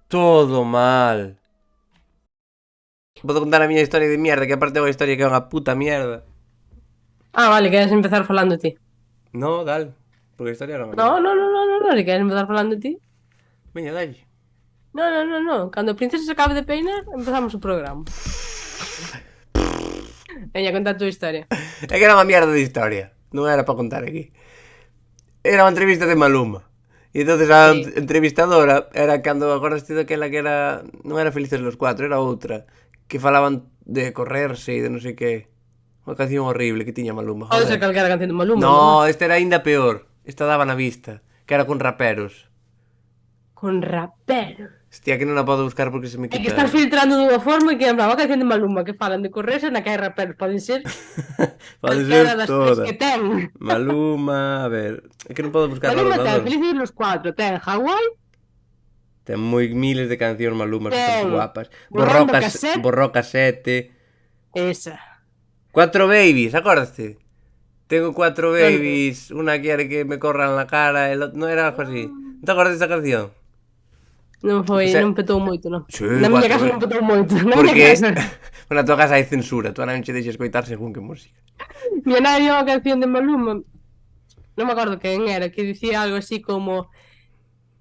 Todo mal. Vou contar a miña historia de mierda, que aparte é unha historia que é unha puta mierda. Ah, vale, queres empezar falando ti. No, dale. Porque a historia non é No, mierda. no, no, no, no, no, queres empezar falando ti. Veña, dalle. No, no, no, no. Cando a princesa se acabe de peinar, empezamos o programa. Veña, conta a túa historia. É que era unha mierda de historia. Non era para contar aquí. Era unha entrevista de Maluma. E entonces a Sí. entrevistadora era cando acordaste daquela que era... Non era Felices los Cuatro, era outra. Que falaban de correrse e de non sei que. Unha canción horrible que tiña Maluma, Pode ser joder. calquera canción de Maluma, en No, verdad. esta era aínda peor. Esta daba na vista. Que era con raperos. Con rapero. Hostia, que non a podo buscar porque se me É que quita... estás filtrando dunha forma que é a canción de Maluma que falan de correrse na que hai raperos. Poden ser Pode calquera ser das tres que todas. ten. Maluma, a ver... É que non podo buscar no Maluma ten ordenador. Felices los Cuatro, ten Hawaii, Ten moi miles de cancións Maluma super ten guapas. Borrando Cassette, Borró Casete. esa. Cuatro Babies, acordaste? Tengo cuatro Non, non. babies, una quiere que me corran la cara, no era algo así. ¿No te acuerdas de esa canción? Non foi, Esa... non petou moito, non. Sí, Na miña cuatro casa babies. non petou moito, na miña Porque, casa. bueno, a tua casa hai censura, tú non che deixes escoitar según que música. Miña nai dio unha canción de Maluma, non me acordo quen era, que dicía algo así como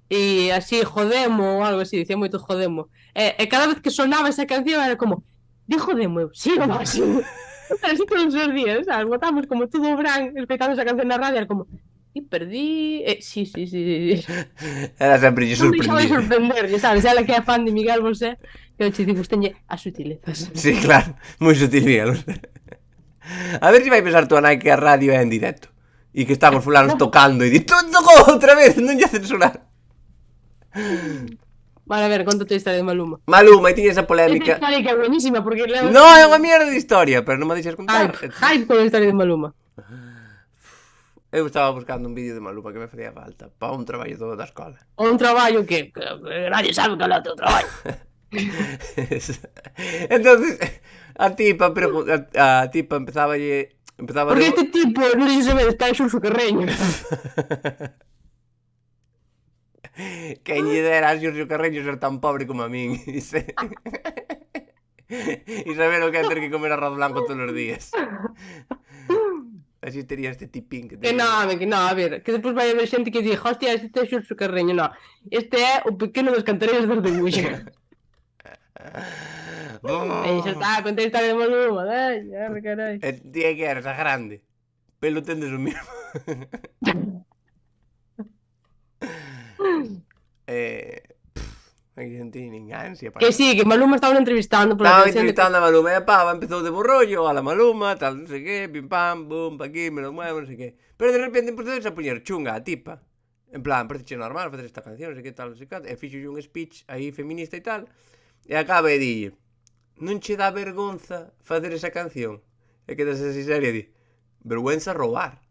e así jodemo ou algo así, dicía moito jodemo. E cada vez que sonaba esa canción era como, di jodemo, eu, sí, como así. Así todos os días, sabes? Botamos como todo o verán escoitando esa canción na radio, era como, e perdí, sí, sí, sí, sí. Era sempre lle Non deixaba de sorprendido. sorprenderlle, sabes? Ela que é fan de Miguel Bosé, que eu che digo, gustenlle as sutilezas. Sí, claro, moi sutil, Miguel. A ver se vai pensar tua nai que a radio é en directo. E que estamos fulanos tocando e di, tocou outra vez, non lle censurar. Vale, a ver, conta a tua historia de Maluma. Maluma, e tiña esa Esta polémica. historia que é buenísima, porque leva... No, é unha mierda de historia, pero non me deixas contar. Hype con a historia de Maluma. Eu estaba buscando un vídeo de Maluma que me facía falta para un traballo todo da escola. Ou un traballo que nadie sabe cal é o teu traballo. Entonces, a tipa empezaba Porque este tipo, non sei se sabedes, está en Xurxo Carreño. Quen lle dera a Xurxo Carreño ser tan pobre como a min. E saber o que é ter que comer arroz blanco todos os días. Así tería este tipín que Que non, a ver, que despois vai haber xente que diga, hostia, este é Xurxo Carreño, non. Este é o pequeno das cantareiras das de Buxa. E xa está, contei a historia de Maluma, carai. E ti é que eres a grande. Pelo tendes o mismo. Aquí non teño nin ansia para... Que sí, que Maluma estaba entrevistando pola Estaba canción de... entrevistando a Maluma e pava, empezou de borrollo, a la Maluma, tal, non sei que, pim pam, bum, pa aquí, me lo muevo, non sei que. Pero de repente empezou a poñer chunga a tipa. En plan, parece normal facer esta canción, non sei que tal, non sei que, e fixo un speech aí feminista e tal, e acaba e dille, non che dá vergonza facer esa canción? E quedas así seria e di, vergüenza robar.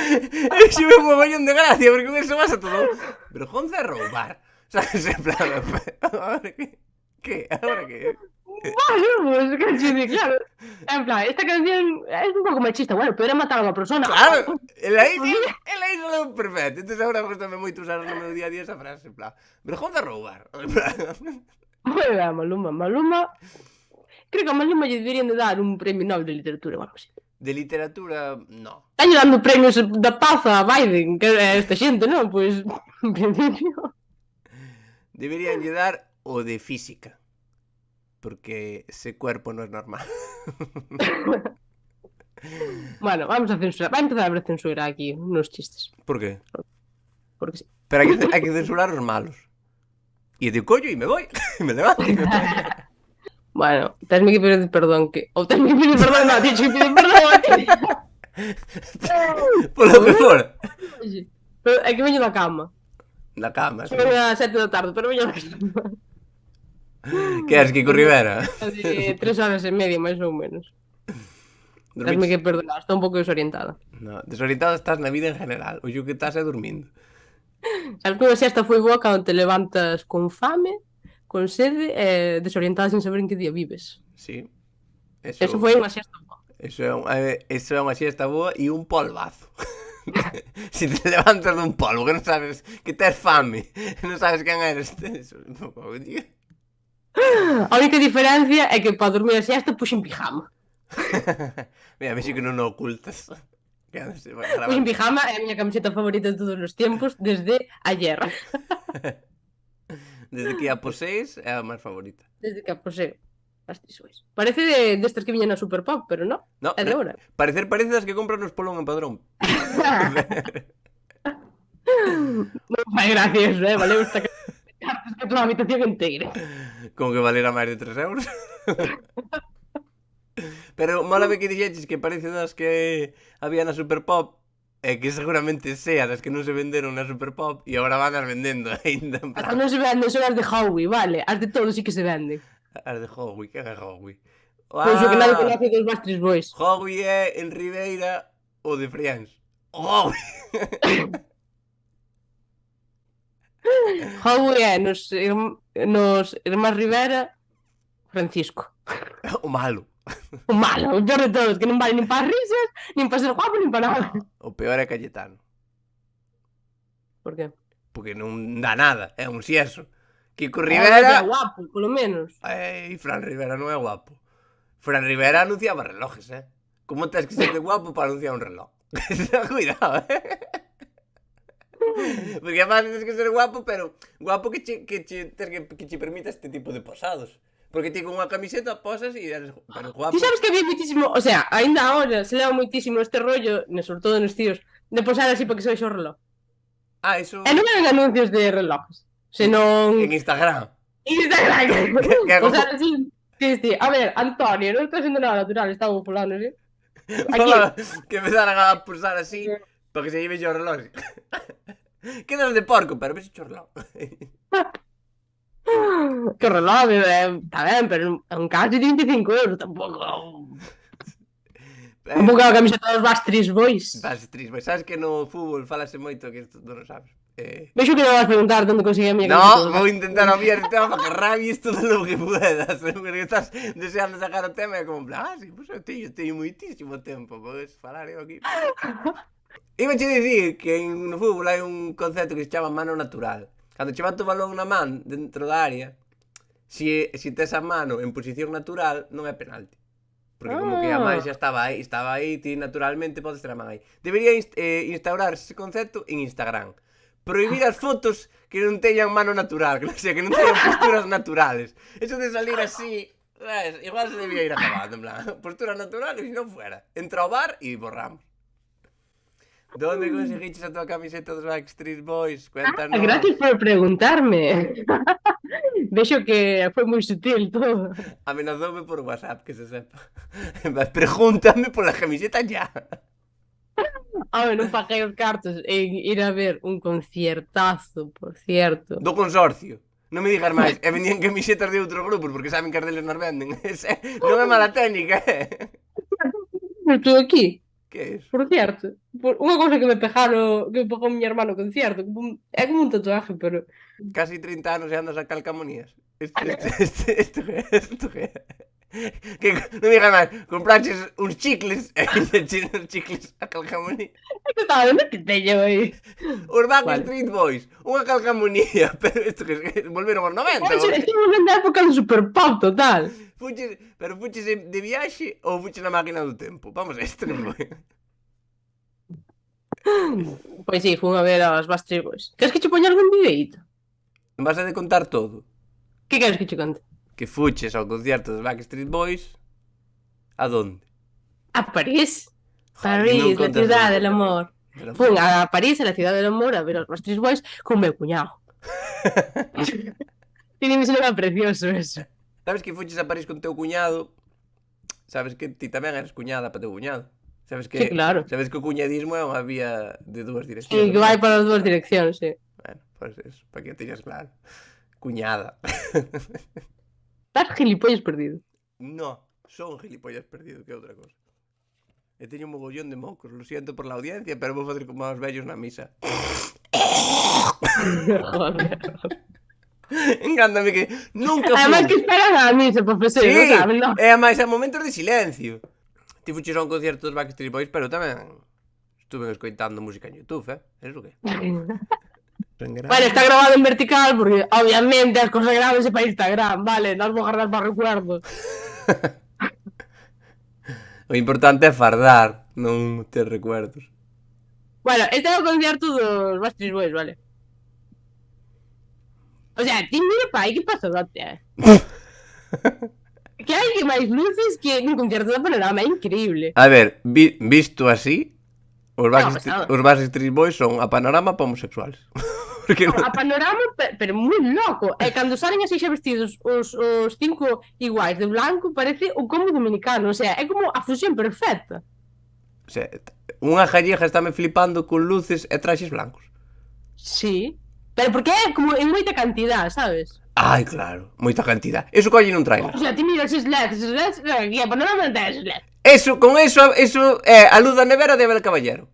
E xe me mogollón de gracia, porque con eso vas a todo. Vergonza é roubar. Sabes, en plan, ahora que, ahora que... Pues, que chiste, claro. En plan, esta canción es un pouco machista, bueno, pero é matar a unha persona. Claro, el aí salió perfecto. Entonces ahora gostame moito usar no meu día a día esa frase, en plan, vergonza é roubar. En plan, Moi ben, Maluma. Maluma... Creo que a Maluma lle deberían de dar un premio Nobel de literatura ou algo así. de literatura, no. Están dando premios da paz a Biden, que é esta xente, non? Pois, en principio... Deberían lle dar o de física. Porque ese cuerpo no es normal. Bueno, vamos a censurar. Vai empezar a haber censura aquí nos chistes. Por qué? Porque sí. Pero hai que censurar os malos. E digo, collo, e me voy. Me levanto e me voy. Bueno, tesme que pedir perdón que... Ou tesme que pedir perdón, non, tens que pedir perdón a ti. Polo que for. Pero é que veño da cama. Na cama, sí. Son as 7 da tarde, pero veño da cama. Que és Kiko Rivera? De 3 horas e media, máis ou menos. Tesme que perdonar, estou un pouco desorientada. No, desorientado estás na vida en general. O que estás é dormindo. Sabes que unha siesta foi boa cando te levantas con fame, con sede e desorientada sen saber en que día vives. Sí. Eso foi unha siesta boa. Eso é unha siesta boa e un polvazo. Si te levantas dun polvo que non sabes que tes fame, non sabes quen eres, eso, tío. A única diferencia é que para dormir a siesta puxen pijama. Mira, a mí sí que non o ocultas. Puxen pijama é a miña camiseta favorita de todos os tempos desde ayer. Desde que a posees é a máis favorita. Desde que a poseo. Bastris Boys. Parece destas que viñan na Super Pop, pero non. No, É de ahora. parecer parece das que compran nos Polón en Padrón. Non fai gracia eso, valeu esta cartas que toda a habitación inteira. Como que valera máis de 3 euros. Pero mola que dixeches que parece das que había na Super Pop e que seguramente sea das que non se venderon na Super Pop e agora van as vendendo ainda. As non se venden, son as de Howie, vale. As de todos sí que se venden. As de Howie, que é Howie? Pois o que nadie conoce dos Backstreet Boys. Howie é en Ribeira o de Frians. Howie. Howie é nos Irmás Rivera Francisco. O malo. O malo, o peor de todos, que non vale nin para risas, nin para ser guapo, nin para nada. O peor é Cayetano. Por qué? Porque non dá nada, é un xieso. Kiko Rivera Rivera... é guapo, polo menos. E Fran Rivera non é guapo. Fran Rivera anunciaba relojes, Como tens que ser de guapo para anunciar un reloj? Cuidado, Porque además tens que ser guapo, pero guapo que che permita este tipo de posados. Porque ti con unha camiseta posas e eres pero guapo. Ti sabes que había moitísimo, o sea, ainda ahora se leva moitísimo este rollo, sobre todo nos tíos, de posar así para que se vexa o reloj. Ah, eso... E non eran anuncios de relojes, senón... En Instagram. Instagram. Que Posar así. Sí. A ver, Antonio, non está sendo nada natural, estamos fulano, ¿sí? Que empezaran a pulsar así para que se lleve o reloj. Quedas de porco, pero ves o reloj. Que reloj, está ben, pero é un caso de 25 euros, tampouco. Tampouco é a camiseta dos Backstreet Boys. Backstreet Boys, sabes que no fútbol falase moito que isto non o sabes. Vexo que non vas preguntar onde conseguí a miña camiseta. No, vou intentar obviar o tema para que rabies todo lo que puedas. Porque estás deseando sacar o tema e como en plan, sí, pues eu teño moitísimo tempo, podes falar eu aquí. Iba che dicir que no fútbol hai un concepto que se chama mano natural. Cando che bate o balón na man dentro da área, se tes a mano en posición natural, non é penalti. Porque como que a man xa estaba aí, ti naturalmente podes ter a man aí. Debería instaurarse ese concepto en Instagram. Prohibir as fotos que non teñan mano natural, que non teñan posturas naturales. Eso de salir así, igual se debía ir acabando, en plan, postura natural e se non fuera. Entra ao bar e borramos. ¿Dónde conseguiches a tua camiseta dos Backstreet Boys? Cuéntanos. Gracias por preguntarme. Vexo que foi moi sutil todo. Amenazoume por WhatsApp, que se sepa. Pregúntame pola camiseta ya. A ver, non paguei os cartos en ir a ver un conciertazo, por cierto. Do consorcio. Non me digas máis. E vendían camisetas de outros grupos porque saben que as deles nos venden. Non é mala técnica, Estou aquí. Que é iso? Por cierto, unha cousa que me pegou miña hermano no concierto, é como un tatuaje, pero... Casi 30 anos e andas a calcamonías. Isto que que non me digas máis, compraches uns chicles e eches uns chicles a calcamonía. É que estaba vendo que teño aí. Os Backstreet Boys, unha calcamonía, pero isto que volveron aos 90. Estamos vendo a época do Super Pop total. Pero fuches de viaxe ou fuches na máquina do tempo? Vamos, isto non foi. Pois sí, fun a ver as Backstreet Boys. Queres que che poña algún videíto? Vas a de contar todo. Que queres que che conte? Que fuches ao concierto dos Backstreet Boys. A donde? A París. Joder, París, la ciudad del amor. Fun a París, a la ciudad del amor, a ver os Backstreet Boys con meu cuñado. Tiene un nome precioso eso. Sabes que fuches a París con teu cuñado? Sabes que ti tamén eres cuñada para teu cuñado? Sabes que, sí, claro. Sabes que o cuñadismo é unha vía de dúas direccións. Sí, que vai para as dúas direccións, sí. Bueno, pois pues eso, para que teñas claro. Cuñada. Estás gilipollas perdido. No, son gilipollas perdido, que outra cosa. E teño un mogollón de mocos, lo siento por la audiencia, pero vou facer como aos vellos na misa. Joder. Encántame que nunca fui. Además que esperan a misa, profesor, sí, non saben, non? E ademais a momentos de silencio. Ti fuches a un concierto dos Backstreet Boys, pero tamén estuve escoitando música en YouTube, Eso que? Bueno, está grabado en vertical porque obviamente as cosas grábense para Instagram, vale, nas vou guardar para recuerdos. O importante é fardar, non ter recuerdos. Bueno, este é o concierto dos Backstreet Boys, vale? O sea, ti mira pai, que pasadote, Que hai que máis luces que un concierto de Panorama, é increíble. A ver, visto así, os pasado. Backstreet Boys son a Panorama para homosexuales. Porque A Panorama, pero moi loco. E cando salen así xa vestidos os cinco iguais de blanco, parece o combo dominicano. O sea, é como a fusión perfecta. O sea, unha gallega estáme flipando con luces e traxes blancos. Sí. Pero porque é como en moita cantidad, sabes? Ai, claro, moita cantidad. Eso colle nun trailer. O sea, ti miras os LEDs, e a Panorama non ten os LEDs. Eso, con eso é a luz da nevera de Abel Caballero.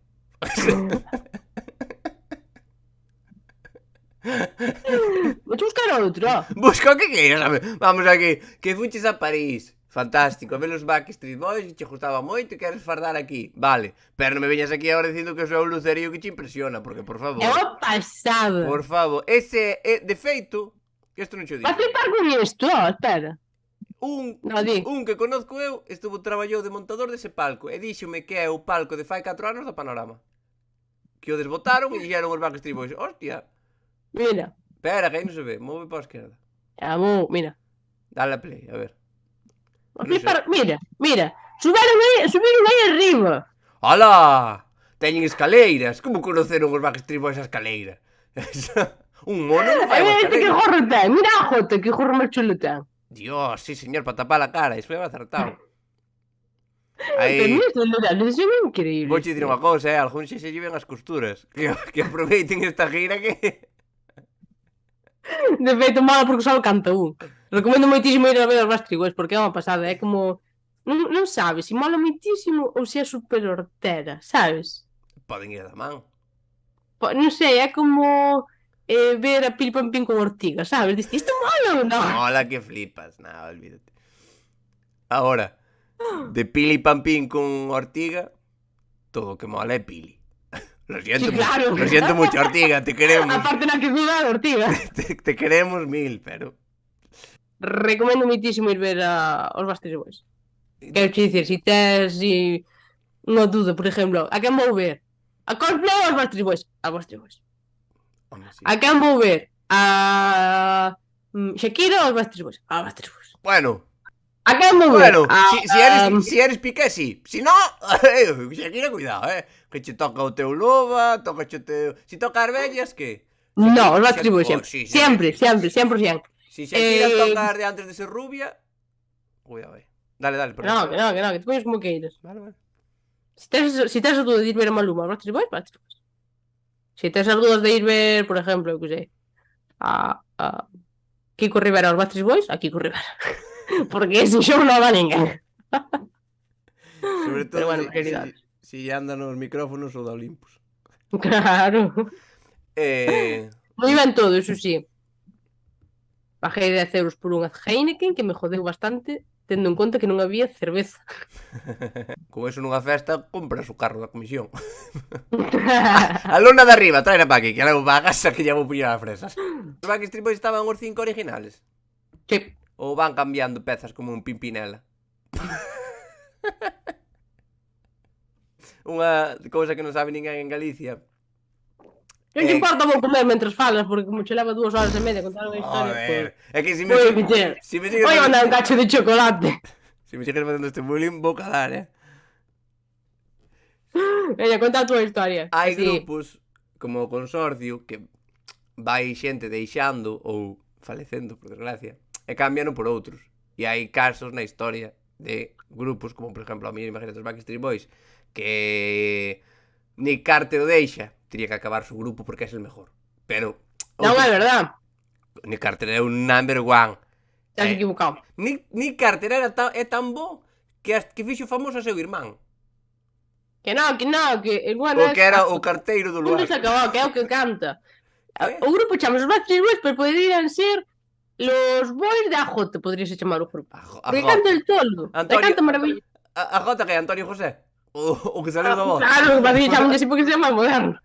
Vou buscar outro. Busca o que queiras, vamos aquí. Que fuches a París. Fantástico, a ver os Backstreet Boys que che gustaba moito e queres fardar aquí. Vale, pero non me veñas aquí agora dicindo que sou o lucerío que che impresiona, porque por favor. É o pasado. Por favor, ese de feito, que isto non che digo. Vas flipar con isto, espera. Un que conozco eu traballou de montador dese palco e díxome que é o palco de fai 4 anos da Panorama. Que o desbotaron e dixeron os Backstreet Boys, hostia. Mira. Espera, que aí non se ve, move para a esquerda. Mira. Dale a play, a ver. Mira. Subiron aí arriba. Hola! Teñen escaleiras. Como conoceron os Backstreet Boys a escaleira? Un mono non fai unha Que escaleira. gorro ten. Mira a jota, que gorro máis chulo ten. Dios, sí señor, para tapar a cara. Iso é acertado. Pero Aí, mira estes lugares, son increíbles. vou che dicir unha cousa, algún xe lle ven as costuras. Que aproveiten esta gira que... De feito, malo porque só canta un. Recomendo moitísimo ir a ver os Backstreet Boys porque é unha pasada. É como... Non sabes se mola moitísimo ou se é super hortera, sabes? Poden ir da man. Non sei, é como ver a Pil Pampín con Ortiga, sabes? Diste, isto mola ou non? Mola que flipas. Nah, olvídate. Ahora, de Pili Pampín con Ortiga, todo o que mola é Pili. Lo siento, Sí, claro. Lo siento mucho, Ortiga, te queremos. Aparte na que duda de Ortiga. Te queremos mil, pero... Recomendo moitísimo ir ver os Backstreet Boys. Quero che dicir, se tes unha dúda, por exemplo, a quen vou ver? A Coldplay ou os Backstreet Boys? A Backstreet Boys. Hombre, sí. A quen vou ver? A Shakira ou os Backstreet Boys? A Backstreet Boys. Bueno, A quen vou ver? si eres Piqué, sí. Si no, Shakira, cuidado, que che toca o teu loba, toca o teu... Si toca as vellas, que? No, os Backstreet Boys sempre. Sí, Sempre, 100%. Si Shakira toca as de antes de ser rubia, cuidado, Dale, perdón. Que te pones como queiras. Vale. Si tes a dúda de ir ver a Maluma, os Backstreet Boys, Backstreet Boys. Si tes as dúdas de ir ver, por exemplo, que sei, a Kiko Rivera aos Backstreet Boys, a Kiko Rivera. Porque ese show non va ninguén. Sobre todo Pero bueno, prioridades. si andan os micrófonos ou da Olympus. Claro. Moi ben todo, iso sí. Paguei 10 euros por unha Heineken que me jodeu bastante, tendo en conta que non había cerveza. Con eso nunha festa compras o carro da comisión. A lona de arriba, traena pa aquí, que era unha gasa que lle vou puñar as fresas. Os Backstreet Boys estaban os 5 originales? Sí. Ou van cambiando pezas como un Pimpinela? Unha cousa que non sabe ninguén en Galicia. Non te importa vou comer mentres falas, porque como che leva 2 horas e media contar unha historia. Joder, é que si Voy a meter. me sigues Voy a mandar un cacho de chocolate. Si me sigues facendo este bullying, vou calar, Veña, conta a túa historia. Hai Sí. grupos como o Consorcio que vai xente deixando ou falecendo, por desgracia, e cambiano por outros. E hai casos na historia de grupos como, por exemplo, a mí, imagínate os Backstreet Boys, que Nick Carter o deixa, teria que acabar su grupo porque é el mejor. Pero... Non é verdad. Nick Carter é un number one. Estás equivocado. Nick Carter é tan bo que fixo famoso a seu irmán. Que non, que el bueno O que era o carteiro do Non lugar. se acabou, que é o que canta. ¿Eh? O grupo chamamos os Backstreet Boys, pero poderían ser los boys de AJ, podríase chamar o grupo. Porque canta el toldo. Antonio- Canta maravilloso. A Jota que é Antonio José. O que saleu da voz. Claro, para chamanlle así porque se chama moderno.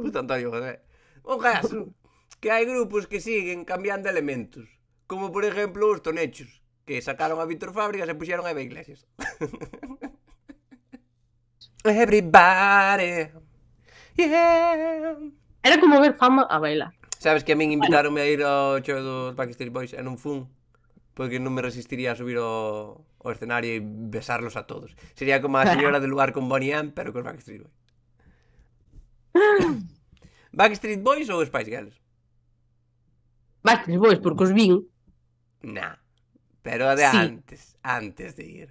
Puto Antonio José. O caso, que hai grupos que siguen cambiando elementos. Como, por exemplo, os Tonechos, que sacaron a Víctor Fábregas e puxeron a Eva Iglesias. Everybody, yeah. Era como ver Fama a bailar. Sabes que a min invitaronme a ir ao show dos Backstreet Boys e non fun, porque non me resistiría a subir ao escenario e besarlos a todos. Sería como a señora del lugar con Bonnie M, pero con Backstreet Boys. Backstreet Boys ou Spice Girls? Backstreet Boys, porque os vin. Nah, pero a de Sí. antes de ir.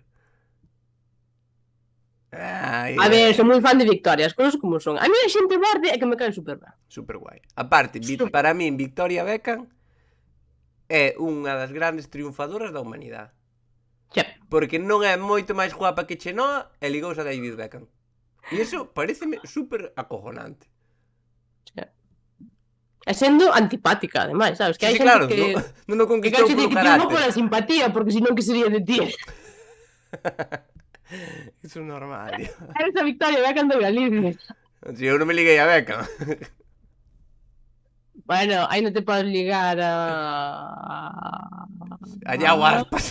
Ai, A ver, son moi fan de Victoria, as cousas como son. A mí a xente verde é que me caen super ben. super guai. Aparte, para min, Victoria Beckham é unha das grandes triunfadoras da humanidade. Xa. Porque non é moito máis guapa que Chenoa e ligouse a David Beckham. E iso pareceme super acojonante. Xa. E sendo antipática, ademais, sabes? Que hai Sí, xente claro, que... non o Que conquistou quero polo dicir que triunfa pola carácter. simpatía, porque senón que sería de ti. Iso é normal, tío. Eres a Victoria Beckham de Galicia. Si eu non me liguei a Beckham. Bueno, aí non te podes ligar a... Allá o aspas.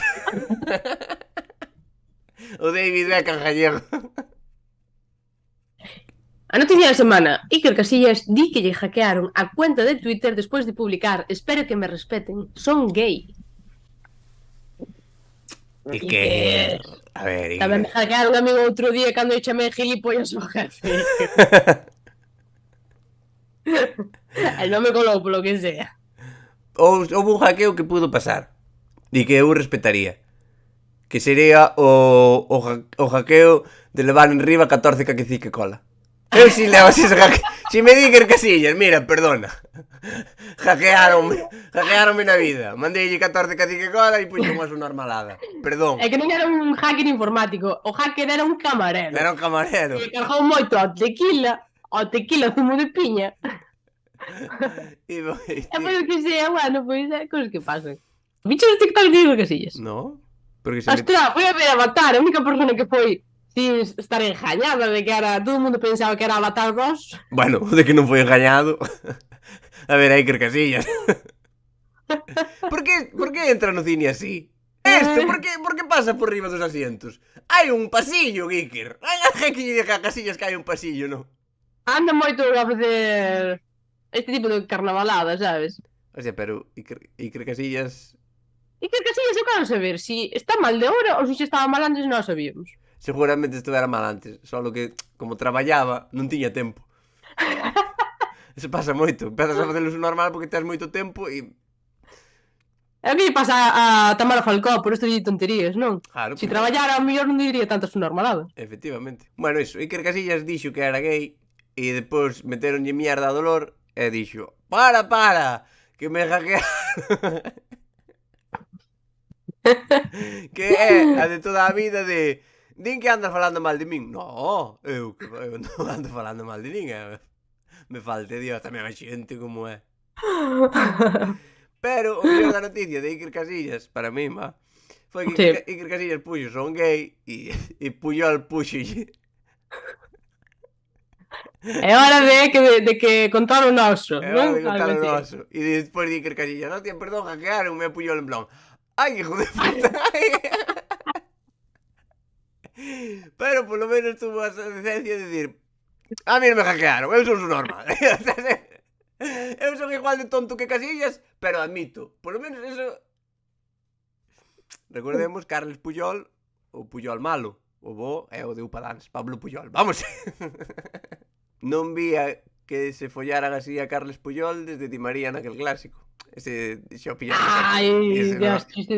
O David Beckham gallego. A noticia da semana. Iker Casillas di que lle hackearon a cuenta de Twitter despois de publicar "Espero que me respeten, son gay". E que... A ver, Tamén me hackearon a amigo outro día cando eu chamei gilipollas ao jefe. El non me colou polo que sea. Houve un hackeo que pudo pasar e que eu respetaría, que sería o hackeo de levar en riba 14 caquecique cola. Eu si levo ese hackeo. Si me di que Casillas, mira, perdona. Hackearonme na vida. Mandeille 14 cacique cola e puxo unha normalada. Perdón. É que non era un hacker informático, o hacker era un camarero. Era un camarero. E cargou moito ao tequila zumo de piña. E E foi o que sea, bueno, pois é cousas que pasan. Bicho de TikTok de Iker Casillas. No? Porque se me... Ostras, foi a ver Avatar, a única persona que foi sin estar engañada de que era... Todo o mundo pensaba que era Avatar 2. Bueno, de que non foi engañado. A ver, hai Iker Casillas. Por que entra no cine así? Por que pasa por riba dos asientos? Hai un pasillo, Iker. Hai alguén que lle diga a Casillas que hai un pasillo, non? Anda moito a facer este tipo de carnavalada, sabes? O sea, pero Iker Casillas... Iker Casillas eu quero saber si está mal de hora ou se xa estaba mal antes non sabíamos. Seguramente estuvera mal antes, solo que, como traballaba, non tiña tempo. Eso pasa moito, empezas a facer uso normal porque tens moito tempo e... É o que lle pasa a Tamara Falcó por isto de tonterías, non? Claro, Si porque- traballara, a mellor non diría tantas normaladas. Efectivamente. Bueno, iso, Iker Casillas dixo que era gay e depois meteronlle mierda a dolor e dixo: para, que me hackearon. Que é a de toda a vida de... Din que andas falando mal de min. No, eu non ando falando mal de min. Me falte Dios, tamén a xente como é. Pero o mellor da noticia de Iker Casillas, para mí, foi que Sí. Iker Casillas puxo son gay e Puyol puxolle. É hora de que contar o noso, É non? hora de contar o Algo así. noso. E despois de Iker Casillas, no, tía, perdón, hackearon, me Puyol en plan, ai, hijo de puta. Pero polo menos tuvo a decencia de decir, a mí non me hackearon, eu son normal. Eu son igual de tonto que Casillas, pero admito, polo menos eso... Recordemos, Carles Puyol, o Puyol malo, o bo é o de Upadans, Pablo Puyol, vamos. Non vía que se follaran así a Carles Puyol desde Di María naquel clásico. Ese xa pillamos. Ai, Dios, chiste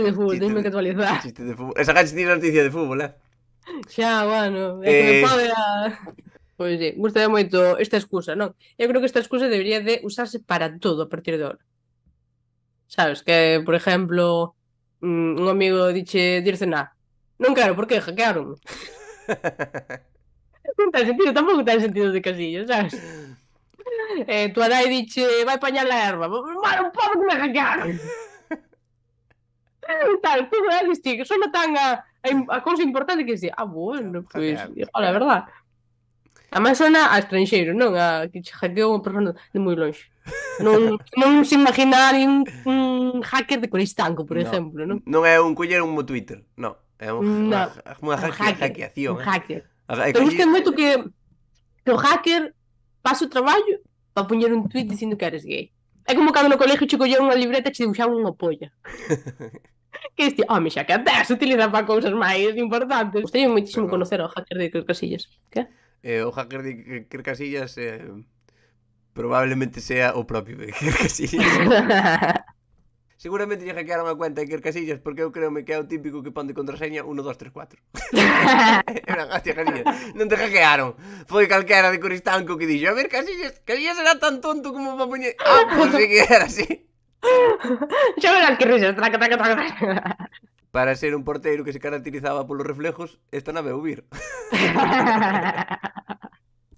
de fútbol, Chiste tenme que actualizar. Chiste de fútbol. Esa gacha tiene noticia de fútbol, Xa, bueno, é que me pode a... Pois sí, gustaría moito esta excusa, non? Eu creo que esta excusa debería de usarse para todo a partir de ahora. Sabes, que, por exemplo, un amigo diche dir cenar. Non quero, por que? Hackearon. Non ten sentido, tampouco ten sentido de Casillas, sabes? Tu nai diche, vai pañar a erva. Mano, pobre que me hackearon. Tal, todo é distinto, sona tan a A cousa importante que dice, bueno, pois, Hackear. igual, a verdad. Además sona a estranxeiro, non? A que che hackeou unha persona de moi longe. Non se imaginar un hacker de Coristanco, por No, exemplo, non? non é un coller un Twitter, no. É No, unha un hacker, hackeación, un hacker. É Pero que gusta moito que o hacker pase o traballo para poñer un tweet dicindo que eres gay. É como cando no colegio che colleu unha libreta e che dibuixaban unha polla. Que este, home, xa que a tes, utiliza para cousas máis importantes. Gostaría moitísimo Pero non. conocer ao hacker de Iker Casillas. Que? O hacker de Iker Casillas probablemente sea o propio de Iker Casillas. Seguramente lle hackearon a cuenta de Iker Casillas porque eu creome que é o típico que pon de contraseña 1, 2, 3, 4. Era hostia, Casillas. Non te hackearon. Foi calquera de Coristanco que dixo, a ver, Casillas era tan tonto como para poñer... Ah, pois sí que era así. Xa verás que risas, traca, traca, traca. Para ser un porteiro que se caracterizaba polos reflejos, esta nave é vir.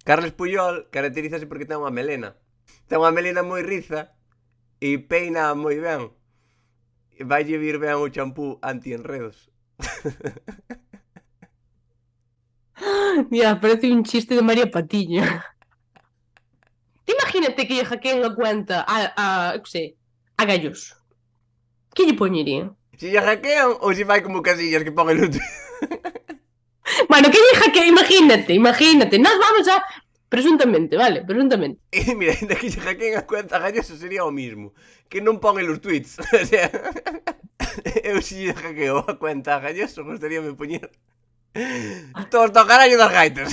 Carles Puyol caracterízase porque ten unha melena. Ten unha melena moi riza e peina moi ben. Vaille vir ben o champú anti-enredos. Mira, parece un chiste de María Patiño. Te imagínate que lle hackeen a cuenta eu que sei, a Galloso. Que lle poñería? Se lle hackean ou se fai como Casillas que pon el último. Bueno, que lle hackeen, imagínate. Nós vamos a... Presuntamente, vale, presuntamente. E mira, ainda que lle hackeen a cuenta a Galloso sería o mismo. Que non pon el os tweets. O sea, eu se lle hackeo a cuenta a Galloso gostaríame poñer todos do carallo das gaitas.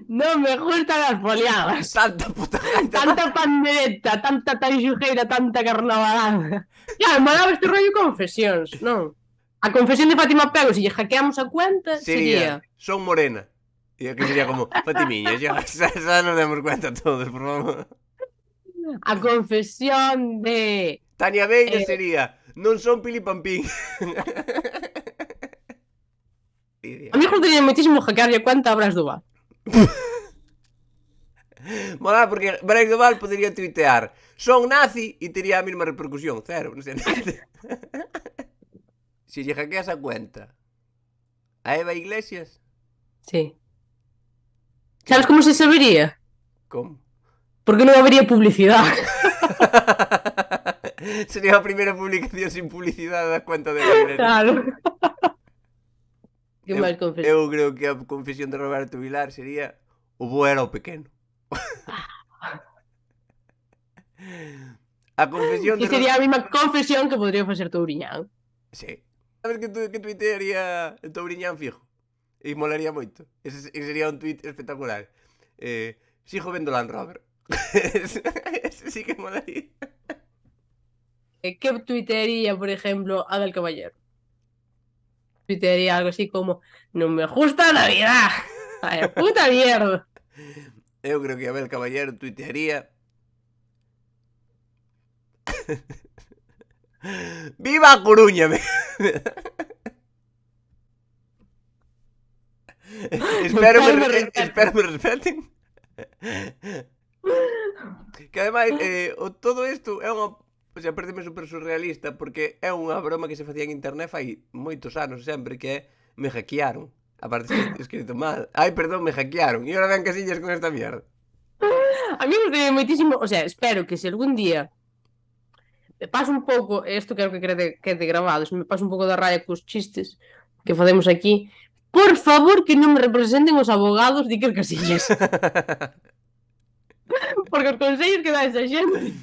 Non me gustan as foliadas. Tanta puta gaita. Tanta pandereta, tanta tanxujeira, tanta carnavalada. Claro, molaba este rollo confesións, non? A confesión de Fátima Pego, se lle hackeamos a cuenta, sería... Son morena. E aquí sería como, Fatimiña, xa nos demos cuenta todos, por favor. A confesión de... Tania Bella sería, non son pilipampín. A mí gustaría moitísimo hackearlle a cuenta a Bras do Val. Mola, porque Brais do Val podería tuitear son nazi e tería a mesma repercusión, cero, non sei. Se lle hackeas a cuenta a Eva Iglesias, Sí. Sabes como se sabería? como? Porque non habería publicidade. Sería a primeira publicación sin publicidade da cuenta de Eva Iglesias. Claro. Que máis confesión? Eu creo que a confesión de Roberto Vilar sería o bo era o pequeno. A confesión Que de sería a mesma confesión que podría facer Touriñán. Sí. Sabes que tuitearía el Touriñán fijo? E molaría moito. Ese sería un tuit espectacular. Sigo vendo Land Rover. Ese sí que molaría. Que tuitearía, por exemplo, Adel Caballero? Tuitearía algo así como non me gusta a Navidad. Ay, puta mierda. Eu creo que Abel Caballero tuitearía ¡Viva a Coruña! Espero me respeten. Que ademais todo isto é unha... O sea, pareceme super surrealista porque é unha broma que se facía en internet fai moitos anos sempre que é me hackearon. Aparte escrito mal. Ai, perdón, me hackearon. E ahora ven Casillas con esta mierda. A mí me gustaría moitísimo, o sea, espero que se algún día me paso un pouco, isto quero que quede grabado, se me paso un pouco da raya cos chistes que facemos aquí, por favor que non me representen os abogados de Iker Casillas. Porque os consellos que dá esa xente,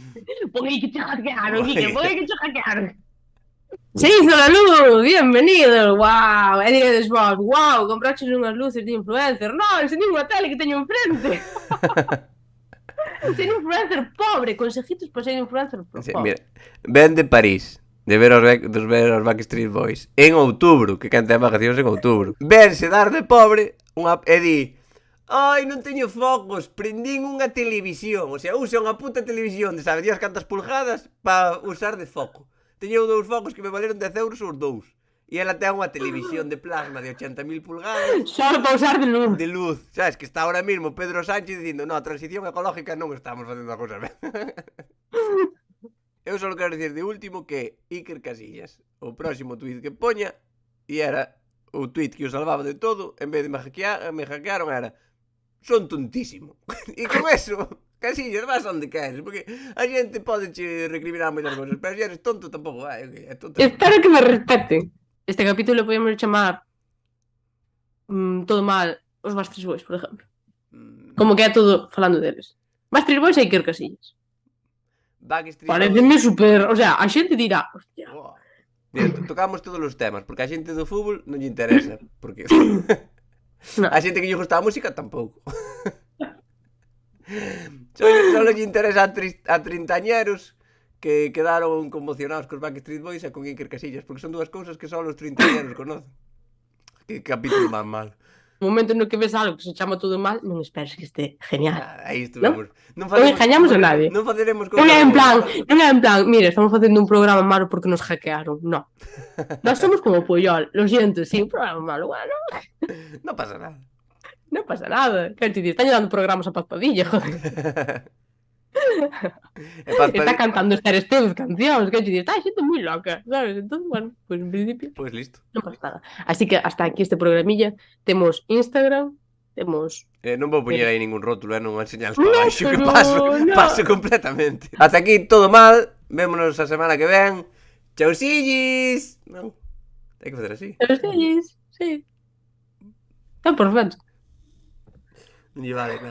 pon aí que che hackearon, Iker, pon aí que che hackearon. Se hizo la luz, bienvenido, wow, e diredes vos, wow, compraches unhas luces de influencer, non, encendí unha tele que teño enfrente. Ser influencer pobre, consejitos para ser influencer pobre. Sí, mira, ven de París, de ver os Backstreet Boys en outubro, que canta vacacións en outubro. Vense dar de pobre e di ai, non teño focos, prendín unha televisión. O sea, usa unha puta televisión de sabe Dios cantas pulgadas para usar de foco. Teño 2 focos que me valeron 10 euros os 2. E ela ten unha televisión de plasma de 80.000 pulgadas. Só para usar de luz. De luz. Sabes que está ahora mismo Pedro Sánchez dicindo no, a transición ecológica non estamos facendo a cousa ben. Eu só quero dicir de último que Iker Casillas, o próximo tweet que poña, e era o tweet que o salvaba de todo, en vez de me hackearon, era son tontísimo. E con eso, Casillas, vas onde queres, porque a xente pode che recriminar moitas cosas, pero se eres tonto tampouco vai, é tonto. Espero que me respeten. Este capítulo podemos chamar todo mal os Backstreet Boys, por exemplo. Como que é todo falando deles. Backstreet Boys e Iker Casillas. Backstreet Pareceme super... O sea, a xente dirá... Hostia. Boa. Mira, tocamos todos os temas, porque a xente do fútbol non lle interesa, porque No. a xente que lle gusta a música tampouco. Só lle interesa a trintañeros que quedaron conmocionados cos Backstreet Boys e con Iker Casillas, porque son dúas cousas que só os trintañeros conocen. Que capítulo máis mal. No momento no que ves algo que se chama todo mal, non esperes que este genial. Aí estuvemos. Non engañamos a nadie. Non faceremos Non é en plan, mira, estamos facendo un programa malo porque nos hackearon. No. Nós somos como Puyol. Lo siento, sí, un programa malo. Bueno, Non pasa nada. non pasa nada. Quero dicir, están dando programas a Paz Padilla, joder. Está cantando Esther Esteves cancións. Quero dicir, está xente moi loca, sabes? Entón, bueno, pues en principio Pois listo. non pasa nada. Así que hasta aquí este programilla. Temos Instagram, temos... Non vou poñer aí ningún rótulo, non enseñalos No, para baixo, que pero no. paso completamente. Hasta aquí todo mal, vémonos a semana que ven. Chausillis. Non, hai que facer así. Pero sí. Está perfecto. Non lle vale nada.